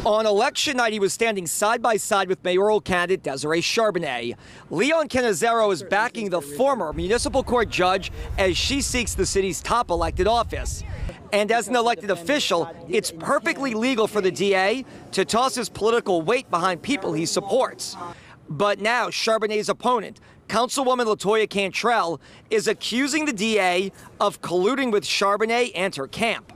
On election night, he was standing side by side with mayoral candidate Desiree Charbonnet. Leon Cannizzaro is backing the former municipal court judge as she seeks the city's top elected office. And as an elected official, it's perfectly legal for the DA to toss his political weight behind people he supports. But now Charbonnet's opponent, Councilwoman LaToya Cantrell, is accusing the DA of colluding with Charbonnet and her camp.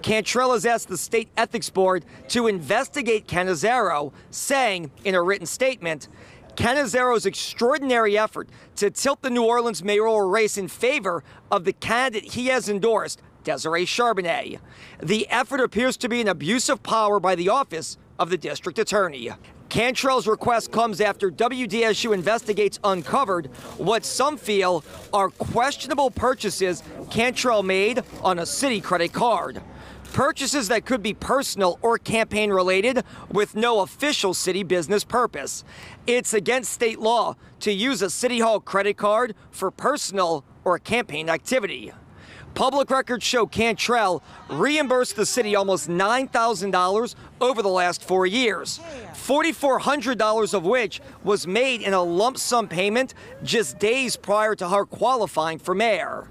Cantrell has asked the state ethics board to investigate Cannizzaro, saying in a written statement, Cannizzaro's extraordinary effort to tilt the New Orleans mayoral race in favor of the candidate he has endorsed, Desiree Charbonnet. The effort appears to be an abuse of power by the office of the district attorney. Cantrell's request comes after WDSU Investigates uncovered what some feel are questionable purchases Cantrell made on a city credit card. Purchases that could be personal or campaign related with no official city business purpose. It's against state law to use a City Hall credit card for personal or campaign activity. Public records show Cantrell reimbursed the city almost $9,000 over the last 4 years, $4,400 of which was made in a lump sum payment just days prior to her qualifying for mayor.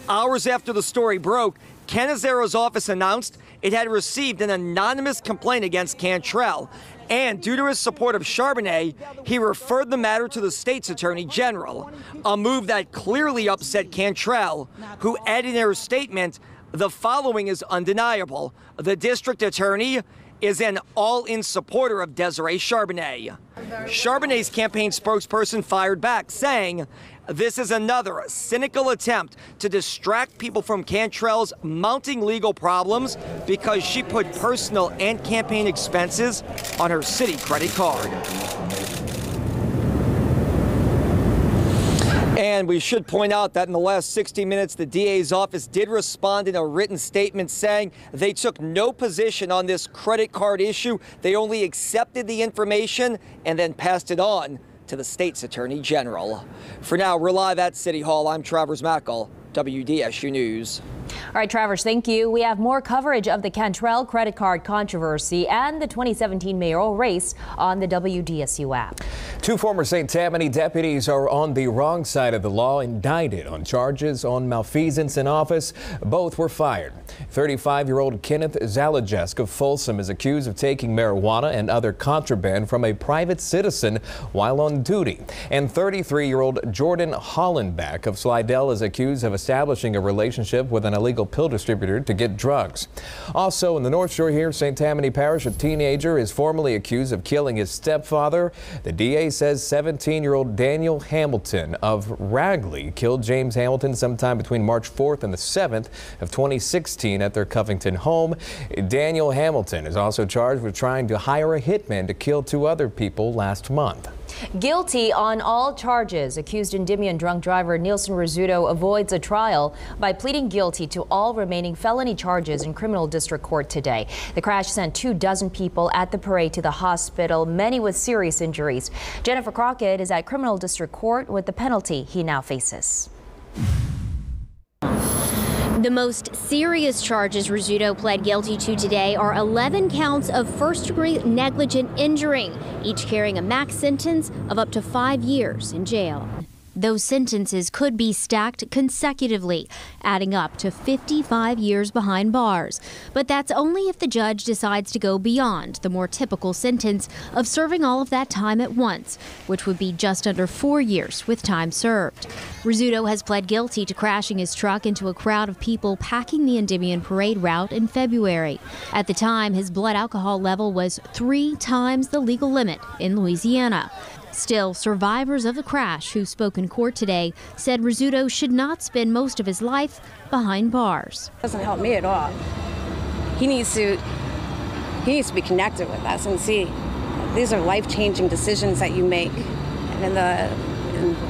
Hours after the story broke, Cannizzaro's office announced it had received an anonymous complaint against Cantrell, and due to his support of Charbonnet, he referred the matter to the state's attorney general, a move that clearly upset Cantrell, who added in her statement, "The following is undeniable. The district attorney is an all-in supporter of Desiree Charbonnet." Charbonnet's campaign spokesperson fired back, saying, "This is another cynical attempt to distract people from Cantrell's mounting legal problems because she put personal and campaign expenses on her city credit card." And we should point out that in the last 60 minutes, the DA's office did respond in a written statement saying they took no position on this credit card issue. They only accepted the information and then passed it on to the state's attorney general. For now, we're live at City Hall. I'm Travers Mackle, WDSU News. All right, Travers, thank you. We have more coverage of the Cantrell credit card controversy and the 2017 mayoral race on the WDSU app. Two former St. Tammany deputies are on the wrong side of the law, indicted on charges on malfeasance in office. Both were fired. 35-year-old Kenneth Zalajesk of Folsom is accused of taking marijuana and other contraband from a private citizen while on duty. And 33-year-old Jordan Hollenbeck of Slidell is accused of establishing a relationship with an illegal pill distributor to get drugs. Also in the North Shore here, St. Tammany Parish, a teenager is formally accused of killing his stepfather. The DA says 17-year-old Daniel Hamilton of Ragley killed James Hamilton sometime between March 4th and the 7th of 2016 at their Covington home. Daniel Hamilton is also charged with trying to hire a hitman to kill 2 other people last month. Guilty on all charges, accused Endymion drunk driver Nielsen Rizzuto avoids a trial by pleading guilty to all remaining felony charges in criminal district court today. The crash sent 24 people at the parade to the hospital, many with serious injuries. Jennifer Crockett is at criminal district court with the penalty he now faces. The most serious charges Rizzuto pled guilty to today are 11 counts of first-degree negligent injuring, each carrying a max sentence of up to 5 years in jail. Those sentences could be stacked consecutively, adding up to 55 years behind bars. But that's only if the judge decides to go beyond the more typical sentence of serving all of that time at once, which would be just under 4 years with time served. Rizzuto has pled guilty to crashing his truck into a crowd of people packing the Endymion parade route in February. At the time, his blood alcohol level was 3 times the legal limit in Louisiana. Still, survivors of the crash who spoke in court today said Rizzuto should not spend most of his life behind bars. It doesn't help me at all. He needs to be connected with us and see these are life-changing decisions that you make. And in the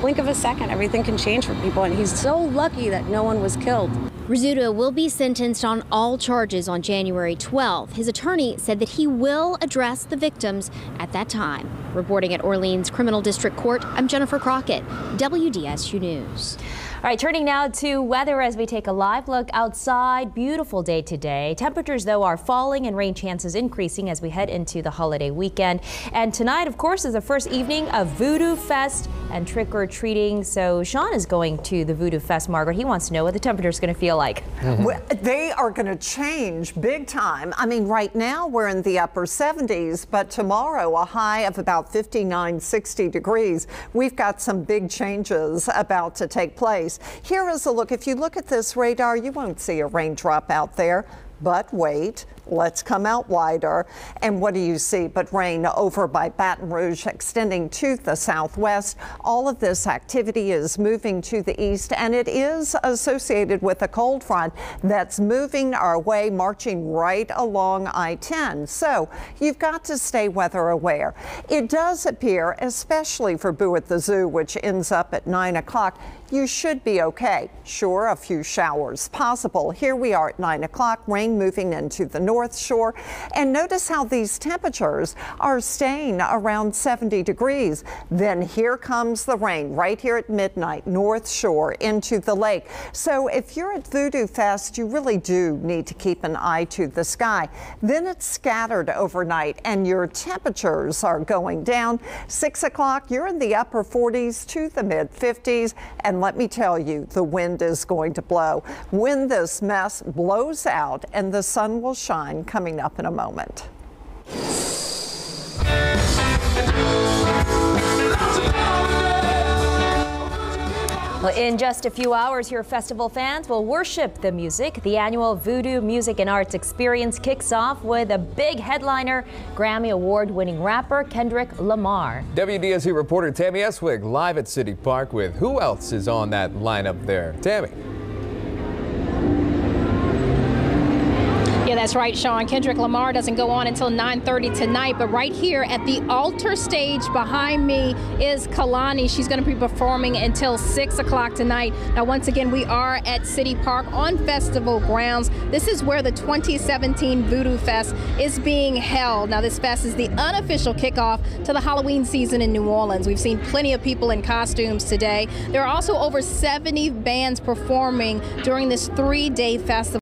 blink of a second, everything can change for people. And he's so lucky that no one was killed. Rizzuto will be sentenced on all charges on January 12. His attorney said that he will address the victims at that time. Reporting at Orleans Criminal District Court, I'm Jennifer Crockett, WDSU News. All right, turning now to weather as we take a live look outside. Beautiful day today. Temperatures, though, are falling and rain chances increasing as we head into the holiday weekend. And tonight, of course, is the first evening of Voodoo Fest and trick-or-treating. So Sean is going to the Voodoo Fest. Margaret, he wants to know what the temperature is going to feel like. Well, they are going to change big time. I mean, right now we're in the upper 70s, but tomorrow a high of about 59, 60 degrees. We've got some big changes about to take place. Here is a look. If you look at this radar, you won't see a raindrop out there. But wait, let's come out wider. And what do you see but rain over by Baton Rouge, extending to the southwest. All of this activity is moving to the east, and it is associated with a cold front that's moving our way, marching right along I-10. So you've got to stay weather aware. It does appear, especially for Boo at the Zoo, which ends up at 9 o'clock, you should be okay. Sure, a few showers possible. Here we are at 9 o'clock, rain moving into the North Shore. And notice how these temperatures are staying around 70 degrees. Then here comes the rain right here at midnight, North Shore into the lake. So if you're at Voodoo Fest, you really do need to keep an eye to the sky. Then it's scattered overnight and your temperatures are going down. 6 o'clock, you're in the upper 40s to the mid 50s. And let me tell you, the wind is going to blow. When this mess blows out, and the sun will shine coming up in a moment. Well, in just a few hours here, festival fans will worship the music. The annual Voodoo Music and Arts Experience kicks off with a big headliner, Grammy Award-winning rapper Kendrick Lamar. WDSU reporter Tammy Eswig live at City Park with who else is on that lineup there. Tammy. Yeah, that's right, Sean. Kendrick Lamar doesn't go on until 9:30 tonight, but right here at the altar stage behind me is Kalani. She's going to be performing until 6 o'clock tonight. Now, once again, we are at City Park on festival grounds. This is where the 2017 Voodoo Fest is being held. Now, this fest is the unofficial kickoff to the Halloween season in New Orleans. We've seen plenty of people in costumes today. There are also over 70 bands performing during this 3-day festival.